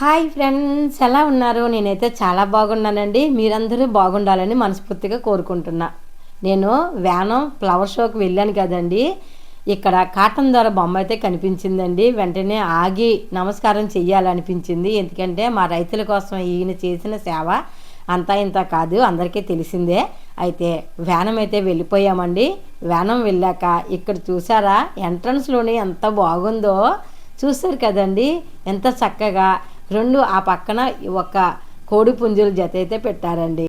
Hi friends, ఎలా ఉన్నారు? నేనైతే చాలా బాగున్నానండి. మీరందరూ బాగుండాలని మనస్ఫూర్తిగా కోరుకుంటున్నా. నేను వ్యానం ఫ్లవర్ షోకి వెళ్ళాను కదండి. ఇక్కడ కాటన్ ధర బొమ్మ అయితే కనిపించిందండి. వెంటనే ఆగి నమస్కారం చెయ్యాలనిపించింది. ఎందుకంటే మా రైతుల కోసం ఈయన చేసిన సేవ అంతా ఇంత కాదు, అందరికీ తెలిసిందే. అయితే వ్యానం అయితే వెళ్ళిపోయామండి. వ్యానం వెళ్ళాక ఇక్కడ చూసారా, ఎంట్రన్స్లోనే ఎంత బాగుందో చూసారు కదండి. ఎంత చక్కగా రెండు ఆ పక్కన ఒక కోడి పుంజుల జత అయితే పెట్టారండి.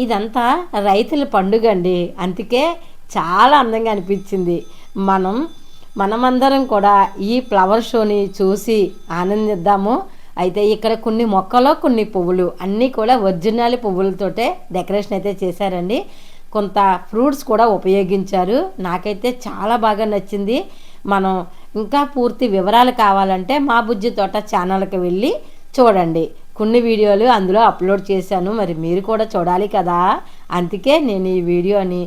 ఇదంతా రైతుల పండుగ అండి, అందుకే చాలా అందంగా అనిపించింది. మనమందరం కూడా ఈ ఫ్లవర్ షోని చూసి ఆనందిద్దాము. అయితే ఇక్కడ కొన్ని మొక్కలు, కొన్ని పువ్వులు అన్నీ కూడా ఒరిజినల్ పువ్వులతోటే డెకరేషన్ అయితే చేశారండి. కొంత ఫ్రూట్స్ కూడా ఉపయోగించారు. నాకైతే చాలా బాగా నచ్చింది. మనం ఇంకా పూర్తి వివరాలు కావాలంటే మా బుజ్జి తోట ఛానల్కి వెళ్ళి చూడండి. కొన్ని వీడియోలు అందులో అప్లోడ్ చేశాను, మరి మీరు కూడా చూడాలి కదా. అందుకే నేను ఈ వీడియోని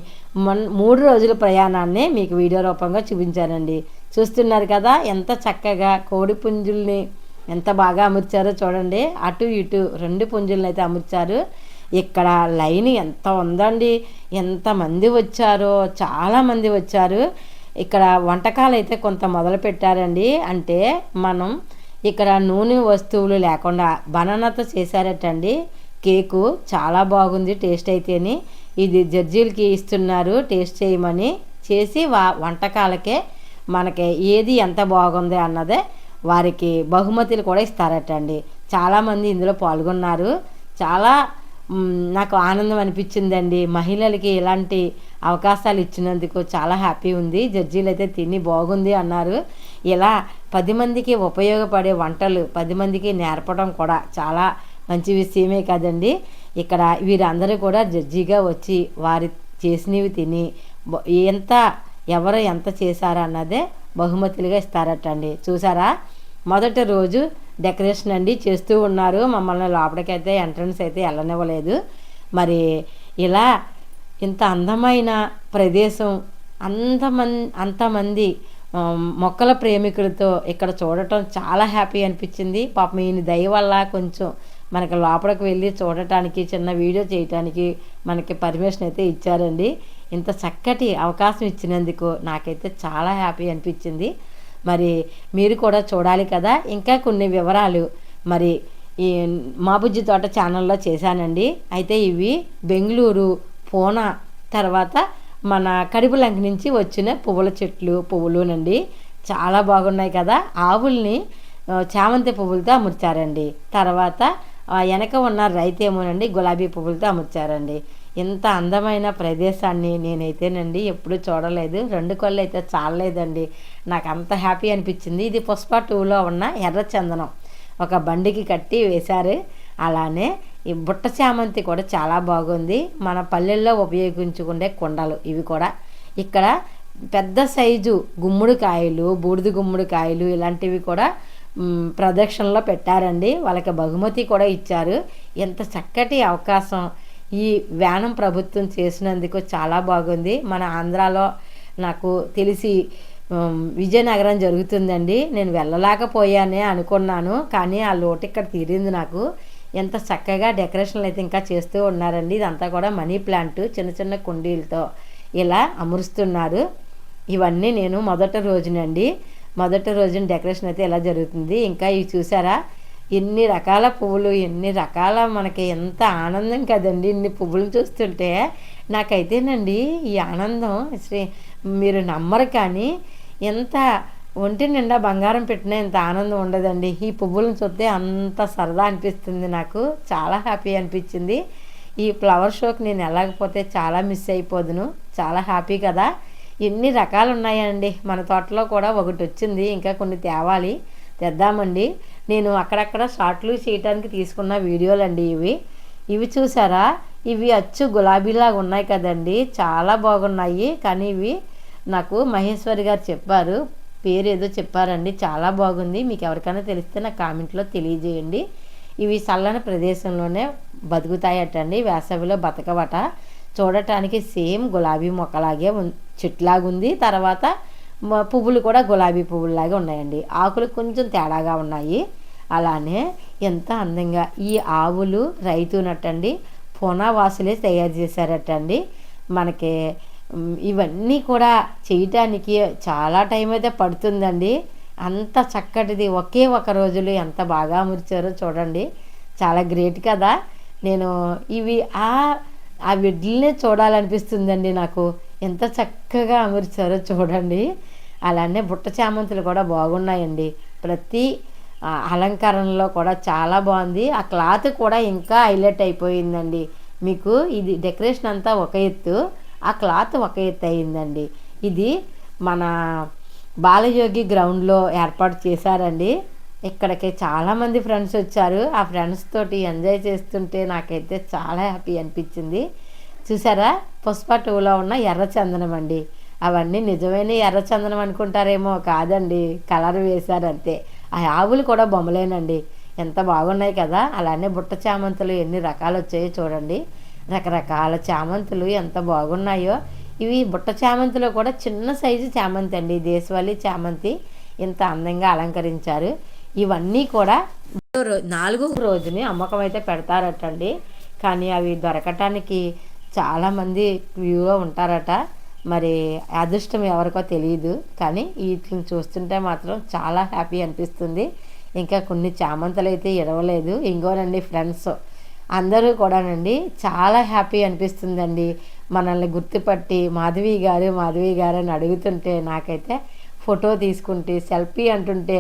3 రోజుల ప్రయాణాన్ని మీకు వీడియో రూపంగా చూపించానండి. చూస్తున్నారు కదా ఎంత చక్కగా కోడి పుంజుల్ని ఎంత బాగా అమర్చారో చూడండి. అటు ఇటు 2 పుంజులను అయితే అమర్చారు. ఇక్కడ లైన్ ఎంత ఉందండి, ఎంతమంది వచ్చారో, చాలామంది వచ్చారు. ఇక్కడ వంటకాలు అయితే కొంత మొదలు పెట్టారండి. అంటే మనం ఇక్కడ నూనె వస్తువులు లేకుండా బనానాతో చేశారటండి. కేకు చాలా బాగుంది టేస్ట్ అయితేని. ఇది జడ్జీలకి ఇస్తున్నారు టేస్ట్ చేయమని. చేసి వంటకాలకే మనకి ఏది ఎంత బాగుంది అన్నదే వారికి బహుమతులు కూడా ఇస్తారటండి. చాలామంది ఇందులో పాల్గొన్నారు. చాలా నాకు ఆనందం అనిపించిందండి. మహిళలకి ఇలాంటి అవకాశాలు ఇచ్చినందుకు చాలా హ్యాపీ ఉంది. జడ్జీలు అయితే తిని బాగుంది అన్నారు. ఇలా 10 మందికి ఉపయోగపడే వంటలు 10 మందికి నేర్పడం కూడా చాలా మంచి విషయమే కదండి. ఇక్కడ వీరందరూ కూడా జడ్జిగా వచ్చి వారి చేసినవి తిని ఎవరు ఎంత చేశారా అన్నదే బహుమతులుగా ఇస్తారటండి. చూసారా, మొదటి రోజు డెకరేషన్ అండి చేస్తూ ఉన్నారు. మమ్మల్ని లోపలికైతే ఎంట్రన్స్ అయితే వెళ్ళనివ్వలేదు. మరి ఇలా ఇంత అందమైన ప్రదేశం అంతమంది మొక్కల ప్రేమికులతో ఇక్కడ చూడటం చాలా హ్యాపీ అనిపించింది. పాపం ఈయన దయ వల్ల కొంచెం మనకి లోపలికి వెళ్ళి చూడటానికి, చిన్న వీడియో చేయటానికి మనకి పర్మిషన్ అయితే ఇచ్చారండి. ఇంత చక్కటి అవకాశం ఇచ్చినందుకు నాకైతే చాలా హ్యాపీ అనిపించింది. మరి మీరు కూడా చూడాలి కదా. ఇంకా కొన్ని వివరాలు మరి ఈ మా బుజ్జి తోట ఛానల్లో చేశానండి. అయితే ఇవి బెంగళూరు, పూనా, తర్వాత మన కడిబులంక నుంచి వచ్చిన పువ్వుల చెట్లు, పువ్వులునండి. చాలా బాగున్నాయి కదా. ఆవుల్ని చామంతి పువ్వులతో అమర్చారండి. తర్వాత వెనక ఉన్న రైతేమోనండి గులాబీ పువ్వులతో అమర్చారండి. ఇంత అందమైన ప్రదేశాన్ని నేనైతేనండి ఎప్పుడూ చూడలేదు. 2 కళ్ళు అయితే చాలలేదండి. నాకు అంత హ్యాపీ అనిపించింది. ఇది పుష్ప 2లో ఉన్న ఎర్ర చందనం ఒక బండికి కట్టి వేశారు. అలానే ఈ బుట్ట చామంతి కూడా చాలా బాగుంది. మన పల్లెల్లో ఉపయోగించుకునే కుండలు ఇవి కూడా. ఇక్కడ పెద్ద సైజు గుమ్మడికాయలు, బూడిద గుమ్మడికాయలు ఇలాంటివి కూడా ప్రదక్షిణలో పెట్టారండి. వాళ్ళకి బహుమతి కూడా ఇచ్చారు. ఎంత చక్కటి అవకాశం ఈ వ్యానం ప్రభుత్వం చేసినందుకు చాలా బాగుంది. మన ఆంధ్రాలో నాకు తెలిసి విజయనగరం జరుగుతుందండి. నేను వెళ్ళలేకపోయానే అనుకున్నాను, కానీ ఆ లోటు ఇక్కడ తీరింది నాకు. ఎంత చక్కగా డెకరేషన్లు అయితే ఇంకా చేస్తూ ఉన్నారండి. ఇదంతా కూడా మనీ ప్లాంట్ చిన్న చిన్న కుండీలతో ఇలా అమరుస్తున్నారు. ఇవన్నీ నేను మొదటి రోజున డెకరేషన్ అయితే ఇలా జరుగుతుంది. ఇంకా ఇవి చూసారా, ఎన్ని రకాల పువ్వులు, ఎన్ని రకాల మనకి ఎంత ఆనందం కదండి. ఇన్ని పువ్వులు చూస్తుంటే నాకైతేనండి ఈ ఆనందం మీరు నమ్మరు, కానీ ఎంత ఒంటి నిండా బంగారం పెట్టినా ఇంత ఆనందం ఉండదండి. ఈ పువ్వులను చూస్తే అంత సరదా అనిపిస్తుంది. నాకు చాలా హ్యాపీ అనిపించింది. ఈ ఫ్లవర్ షోకి నేను వెళ్ళకపోతే చాలా మిస్ అయిపోదును. చాలా హ్యాపీ కదా. ఎన్ని రకాలు ఉన్నాయండి. మన తోటలో కూడా ఒకటి వచ్చింది, ఇంకా కొన్ని తెద్దామండి. నేను అక్కడక్కడ షార్ట్లు చేయడానికి తీసుకున్న వీడియోలు అండి ఇవి చూసారా. ఇవి అచ్చు గులాబీలాగా ఉన్నాయి కదండి, చాలా బాగున్నాయి. కానీ ఇవి నాకు మహేశ్వరి గారు చెప్పారు, పేరు ఏదో చెప్పారండి, చాలా బాగుంది. మీకు ఎవరికైనా తెలిస్తే నా కామెంట్లో తెలియజేయండి. ఇవి చల్లని ప్రదేశంలోనే బతుకుతాయటండి, వేసవిలో బతకవట. చూడటానికి సేమ్ గులాబీ మొక్కలాగే చెట్లాగుంది. తర్వాత పువ్వులు కూడా గులాబీ పువ్వులాగే ఉన్నాయండి. ఆకులు కొంచెం తేడాగా ఉన్నాయి. అలానే ఎంత అందంగా ఈ ఆవులు రైతునట్టండి పునావాసులే తయారు చేశారటండి. మనకి ఇవన్నీ కూడా చేయటానికి చాలా టైం అయితే పడుతుందండి. అంత చక్కటిది ఒకే ఒక రోజులో ఎంత బాగా అమర్చారో చూడండి. చాలా గ్రేట్ కదా. నేను ఇవి ఆ వీటినే చూడాలనిపిస్తుందండి నాకు. ఎంత చక్కగా అమర్చారో చూడండి. అలానే బుట్ట చామంతులు కూడా బాగున్నాయండి. ప్రతి అలంకరణలో కూడా చాలా బాగుంది. ఆ క్లాత్ కూడా ఇంకా హైలైట్ అయిపోయిందండి. మీకు ఇది డెకరేషన్ అంతా ఒక ఎత్తు, ఆ క్లాత్ ఒక ఎత్తు అయిందండి. ఇది మన బాలయోగి గ్రౌండ్లో ఏర్పాటు చేశారండి. ఇక్కడికి చాలామంది ఫ్రెండ్స్ వచ్చారు. ఆ ఫ్రెండ్స్ తోటి ఎంజాయ్ చేస్తుంటే నాకైతే చాలా హ్యాపీ అనిపించింది. చూసారా, పుష్ప 2లో ఉన్న ఎర్రచందనం అండి. అవన్నీ నిజమైన ఎర్రచందనం అనుకుంటారేమో, కాదండి, కలర్ వేశారంతే. ఆ ఆవులు కూడా బొమ్మలేనండి. ఎంత బాగున్నాయి కదా. అలానే బుట్ట చామంతులు ఎన్ని రకాలు వచ్చాయో చూడండి. రకరకాల చామంతులు ఎంత బాగున్నాయో. ఇవి బుట్ట చామంతిలో కూడా చిన్న సైజు చామంతి అండి, దేశవాళీ చామంతి. ఇంత అందంగా అలంకరించారు. ఇవన్నీ కూడా 4వ రోజుని అమ్మకం అయితే పెడతారటండి. కానీ అవి దొరకటానికి చాలామంది క్యూగా ఉంటారట. మరి అదృష్టం ఎవరికో తెలియదు. కానీ వీటిని చూస్తుంటే మాత్రం చాలా హ్యాపీ అనిపిస్తుంది. ఇంకా కొన్ని చామంతులు అయితే ఇడవలేదు. ఇంకోనండి ఫ్రెండ్స్ అందరూ కూడానండి చాలా హ్యాపీ అనిపిస్తుందండి. మనల్ని గుర్తుపట్టి మాధవి గారు అని అడుగుతుంటే నాకైతే ఫోటో తీసుకుంటే సెల్ఫీ అంటుంటే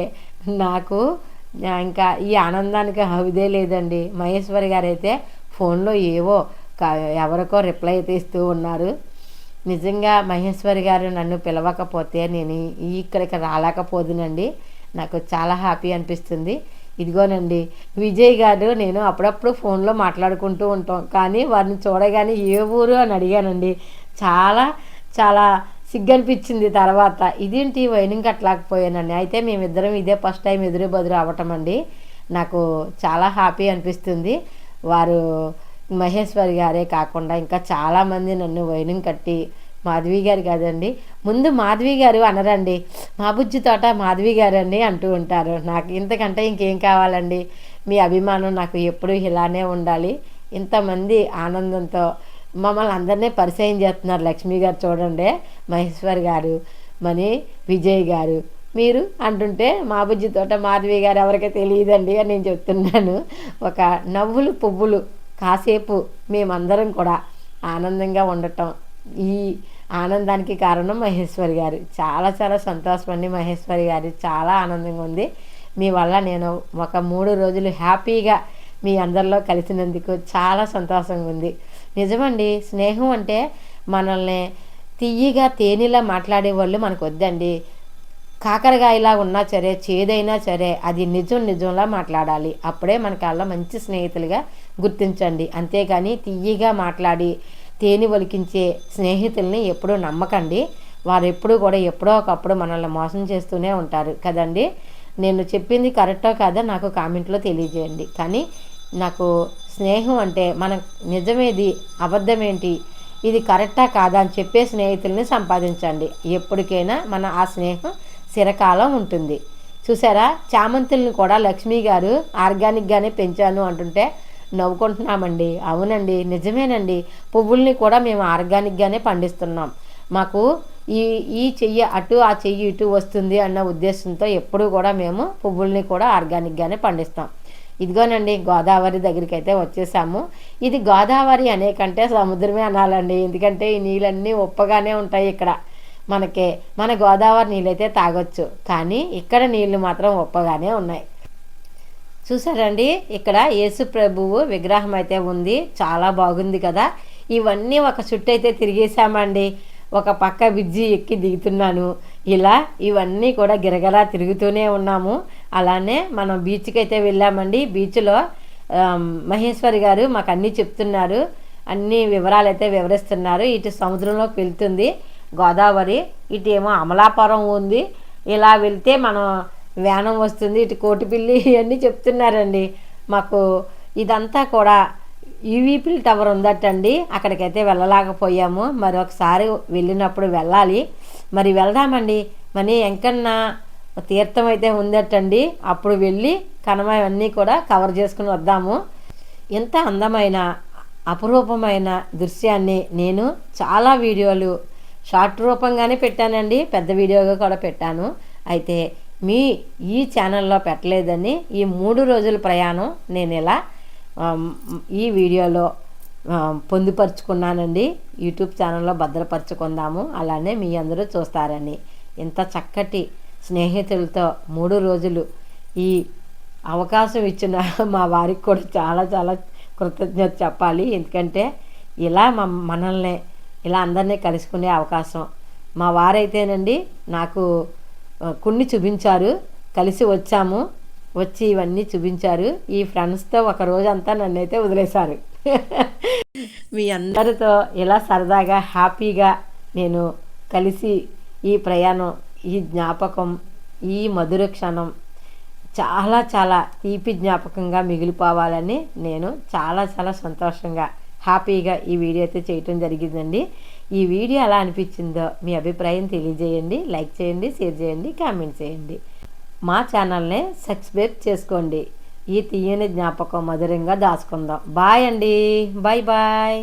నాకు ఇంకా ఈ ఆనందానికి హవిదే లేదండి. మహేశ్వరి గారు అయితే ఫోన్లో ఏవో ఎవరికో రిప్లై అయితే ఇస్తూ ఉన్నారు. నిజంగా మహేశ్వరి గారు నన్ను పిలవకపోతే నేను ఇక్కడికి రాలేకపోదునండి. నాకు చాలా హ్యాపీ అనిపిస్తుంది. ఇదిగోనండి విజయ్ గారు, నేను అప్పుడప్పుడు ఫోన్లో మాట్లాడుకుంటూ ఉంటాం. కానీ వారిని చూడగానే ఏ ఊరు అని అడిగానండి. చాలా చాలా సిగ్గనిపించింది తర్వాత. ఇదేంటి వైనింగ్ కట్టలేకపోయానండి. అయితే మేమిద్దరం ఇదే ఫస్ట్ టైం ఎదురు బదురు అవ్వటం అండి. నాకు చాలా హ్యాపీ అనిపిస్తుంది. వారు మహేశ్వరి గారే కాకుండా ఇంకా చాలామంది నన్ను వైనింగ్ కట్టి, మాధవి గారు కాదండి, ముందు మాధవి గారు అనరండి, మా బుజ్జి తోట మాధవి గారండి అంటూ ఉంటారు. నాకు ఇంతకంటే ఇంకేం కావాలండి. మీ అభిమానం నాకు ఎప్పుడూ ఇలానే ఉండాలి. ఇంతమంది ఆనందంతో మమ్మల్ని అందరినీ పరిచయం చేస్తున్నారు. లక్ష్మి గారు చూడండి, మహేశ్వర్ గారు, మని విజయ్ గారు, మీరు అంటుంటే మా బుజ్జి తోట మాధవి గారు ఎవరికీ తెలియదండి అని నేను చెప్తున్నాను. ఒక నవ్వులు పువ్వులు కాసేపు మేమందరం కూడా ఆనందంగా ఉండటం, ఈ ఆనందానికి కారణం మహేశ్వరి గారు. చాలా చాలా సంతోషం అండి మహేశ్వరి గారు. చాలా ఆనందంగా ఉంది. మీ వల్ల నేను ఒక 3 రోజులు హ్యాపీగా మీ అందరిలో కలిసినందుకు చాలా సంతోషంగా ఉంది. నిజమండి, స్నేహం అంటే మనల్ని తియ్యగా తేనెలా మాట్లాడే వాళ్ళు మనకు వద్దండి. కాకరకాయలా ఉన్నా సరే, చేదైనా సరే, అది నిజంలా మాట్లాడాలి. అప్పుడే మనకు అలా మంచి స్నేహితులుగా గుర్తించండి. అంతేగాని తియ్యగా మాట్లాడి తేనె ఒలికించే స్నేహితుల్ని ఎప్పుడూ నమ్మకండి. వారు ఎప్పుడూ కూడా ఎప్పుడో ఒకప్పుడు మనల్ని మోసం చేస్తూనే ఉంటారు కదండి. నేను చెప్పింది కరెక్టో కాదో నాకు కామెంట్లో తెలియజేయండి. కానీ నాకు స్నేహం అంటే మన నిజమేది అబద్ధమేంటి, ఇది కరెక్టా కాదా అని చెప్పే స్నేహితుల్ని సంపాదించండి. ఎప్పటికైనా మన ఆ స్నేహం చిరకాలం ఉంటుంది. చూసారా, చామంతుల్ని కూడా లక్ష్మి గారు ఆర్గానిక్గానే పెంచాను అంటుంటే నవ్వుకుంటున్నామండి. అవునండి, నిజమేనండి. పువ్వుల్ని కూడా మేము ఆర్గానిక్గానే పండిస్తున్నాం. మాకు ఈ చెయ్యి అటు, ఆ చెయ్యి ఇటు వస్తుంది అన్న ఉద్దేశంతో ఎప్పుడూ కూడా మేము పువ్వుల్ని కూడా ఆర్గానిక్గానే పండిస్తాం. ఇదిగోనండి గోదావరి దగ్గరికి అయితే వచ్చేసాము. ఇది గోదావరి అనే కంటే సముద్రమే అనాలండి. ఎందుకంటే ఈ నీళ్ళన్నీ ఉప్పగానే ఉంటాయి ఇక్కడ. మన గోదావరి నీళ్ళైతే తాగొచ్చు, కానీ ఇక్కడ నీళ్లు మాత్రం ఉప్పగానే ఉన్నాయి. చూసారండి, ఇక్కడ యేసు ప్రభువు విగ్రహం అయితే ఉంది. చాలా బాగుంది కదా. ఇవన్నీ ఒక చుట్టూ అయితే తిరిగేసామండి. ఒక పక్క బ్రిడ్జి ఎక్కి దిగుతున్నాను. ఇలా ఇవన్నీ కూడా గిరగరా తిరుగుతూనే ఉన్నాము. అలానే మనం బీచ్కి అయితే వెళ్ళామండి. బీచ్లో మహేశ్వరి గారు మాకు అన్నీ చెప్తున్నారు, అన్ని వివరాలు అయితే వివరిస్తున్నారు. ఇటు సముద్రంలోకి వెళ్తుంది గోదావరి, ఇటు ఏమో అమలాపురం ఉంది. ఇలా వెళ్తే మనం వ్యానం వస్తుంది, ఇటు కోటిపిల్లి, ఇవన్నీ చెప్తున్నారండి మాకు. ఇదంతా కూడా ఈవీపిల్ టవర్ ఉందటండి. అక్కడికైతే వెళ్ళలేకపోయాము. మరి ఒకసారి వెళ్ళినప్పుడు వెళ్ళాలి. మరి వెళ్దామండి. మరి ఎంకన్నా తీర్థం అయితే ఉందటండి. అప్పుడు వెళ్ళి కనుమ అన్నీ కూడా కవర్ చేసుకుని వద్దాము. ఇంత అందమైన అపురూపమైన దృశ్యాన్ని నేను చాలా వీడియోలు షార్ట్ రూపంగానే పెట్టానండి, పెద్ద వీడియోగా కూడా పెట్టాను. అయితే మీ ఈ ఛానల్లో పెట్టలేదని ఈ 3 రోజుల ప్రయాణం నేను ఇలా ఈ వీడియోలో పొందుపరుచుకున్నానండి. యూట్యూబ్ ఛానల్లో భద్రపరుచుకుందాము, అలానే మీ అందరూ చూస్తారని. ఇంత చక్కటి స్నేహితులతో 3 రోజులు ఈ అవకాశం ఇచ్చిన మా వారికి కూడా చాలా చాలా కృతజ్ఞత చెప్పాలి. ఎందుకంటే ఇలా మనల్ని ఇలా అందరినీ కలుసుకునే అవకాశం మా వారైతేనండి నాకు కొన్ని చూపించారు. కలిసి వచ్చాము, వచ్చి ఇవన్నీ చూపించారు. ఈ ఫ్రెండ్స్తో ఒక రోజంతా నన్నైతే వదిలేశారు. మీ అందరితో ఇలా సరదాగా హ్యాపీగా నేను కలిసి ఈ ప్రయాణం, ఈ జ్ఞాపకం, ఈ మధుర క్షణం చాలా చాలా తీపి జ్ఞాపకంగా మిగిలిపోవాలని నేను చాలా చాలా సంతోషంగా హ్యాపీగా ఈ వీడియో అయితే చేయటం జరిగిందండి. ఈ వీడియో ఎలా అనిపించిందో మీ అభిప్రాయం తెలియజేయండి. లైక్ చేయండి, షేర్ చేయండి, కామెంట్ చేయండి. మా ఛానల్ని సబ్స్క్రైబ్ చేసుకోండి. ఈ తీయని జ్ఞాపకం మధురంగా దాచుకుందాం. బాయ్ అండి, బాయ్ బాయ్.